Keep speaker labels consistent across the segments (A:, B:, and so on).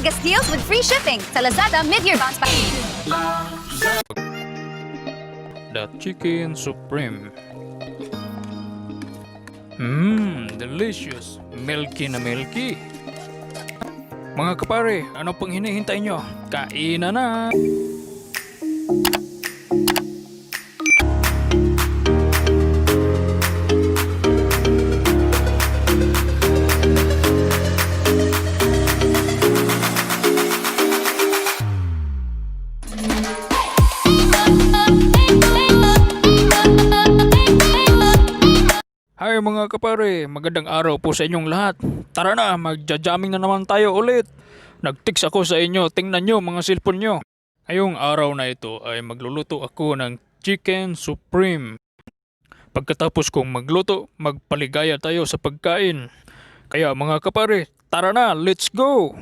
A: biggest deals with free shipping sa Lazada mid-year bounce back.
B: The Chicken Supreme. Delicious. Milky na milky. Mga kapare, ano pang hinihintay nyo? Kainan na! Hi mga kapare, magandang araw po sa inyong lahat. Tara na, magja-jamming na naman tayo ulit. Nag-text ako sa inyo, tingnan nyo mga cellphone nyo. Ngayong araw na ito ay magluluto ako ng Chicken Supreme. Pagkatapos kong magluto, magpaligaya tayo sa pagkain. Kaya mga kapare, tara na, let's go!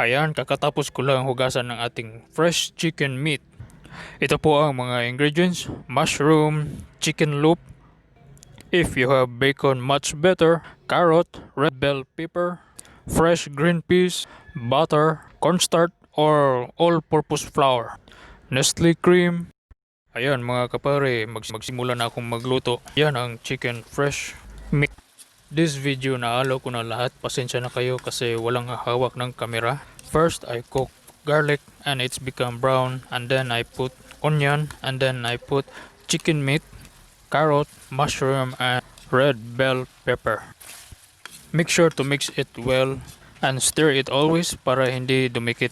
B: Ayan, kakatapos ko lang hugasan ng ating fresh chicken meat. Ito po ang mga ingredients: mushroom, chicken loop. If you have bacon, much better. Carrot, red bell pepper, fresh green peas, butter, cornstarch or all-purpose flour, Nestle cream. Ayan mga kapare, magsimula na akong magluto. Yan ang chicken fresh meat. This video naalo ko na lahat. Pasensya na kayo kasi walang hawak ng kamera. First, I cook garlic and it's become brown, and then I put onion, and then I put chicken meat, carrot, mushroom, and red bell pepper. Make sure to mix it well and stir it always para hindi dumikit.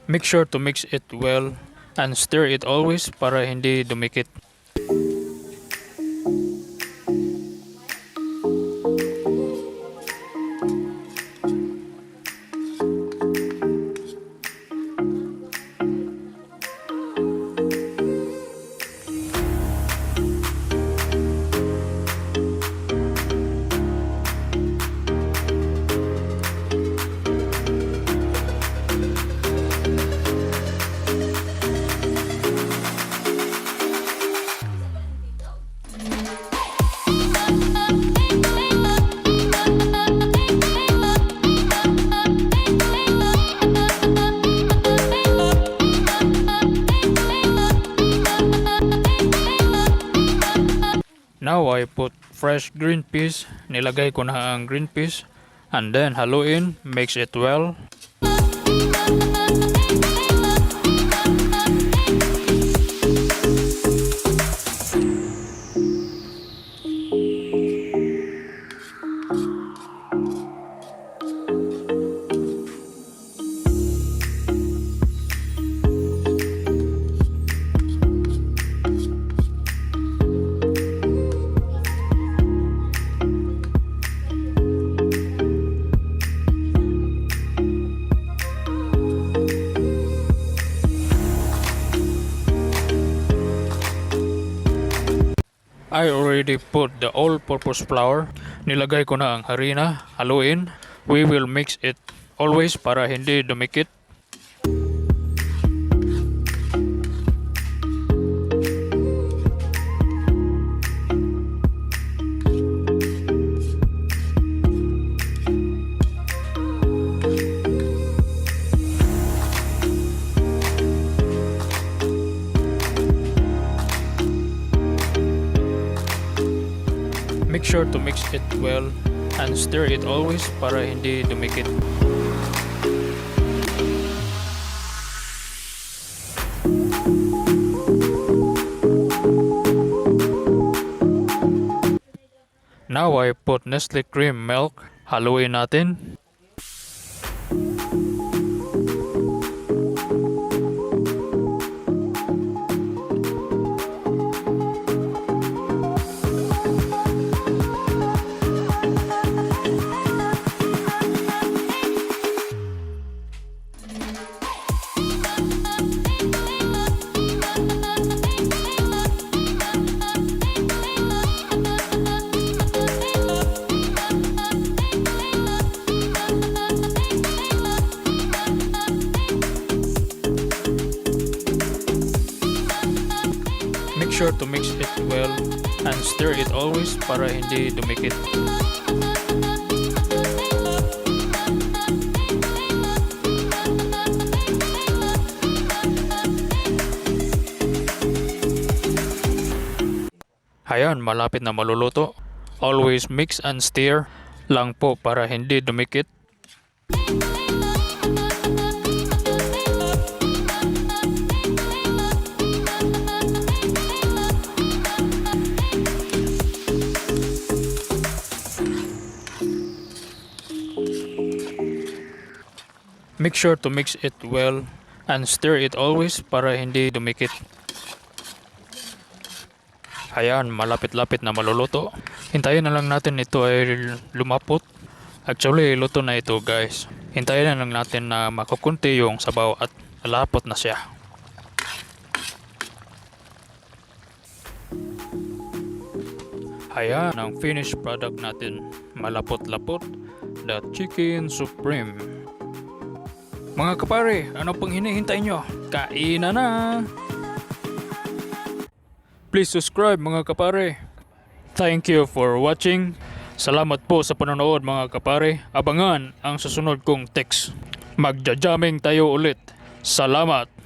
B: Make sure to mix it well and stir it always para hindi dumikit. Now I put fresh green peas. Nilagay ko na ang green peas and then haluin, mix it well. I already put the all-purpose flour. Nilagay ko na ang harina, haluin. We will mix it always para hindi dumikit. Make sure to mix it well and stir it always para hindi dumikit. Now I put Nestle cream milk. Haluin natin. Make sure to mix it well and stir it always para hindi dumikit. Ayan, malapit na maluluto. Always mix and stir lang po para hindi dumikit. Make sure to mix it well and stir it always para hindi dumikit. Ayan, malapit-lapit na maluluto. Hintayin na lang natin ito ay lumapot. Actually, luto na ito guys. Hintayin na lang natin na makukunti yung sabaw at malapot na siya. Ayan ang finished product natin. Malapot-lapot, the chicken supreme. Mga kapare, ano pang hinihintay nyo? Kainan na! Please subscribe mga kapare. Thank you for watching. Salamat po sa panonood mga kapare. Abangan ang susunod kong text. Magja-jamming tayo ulit. Salamat!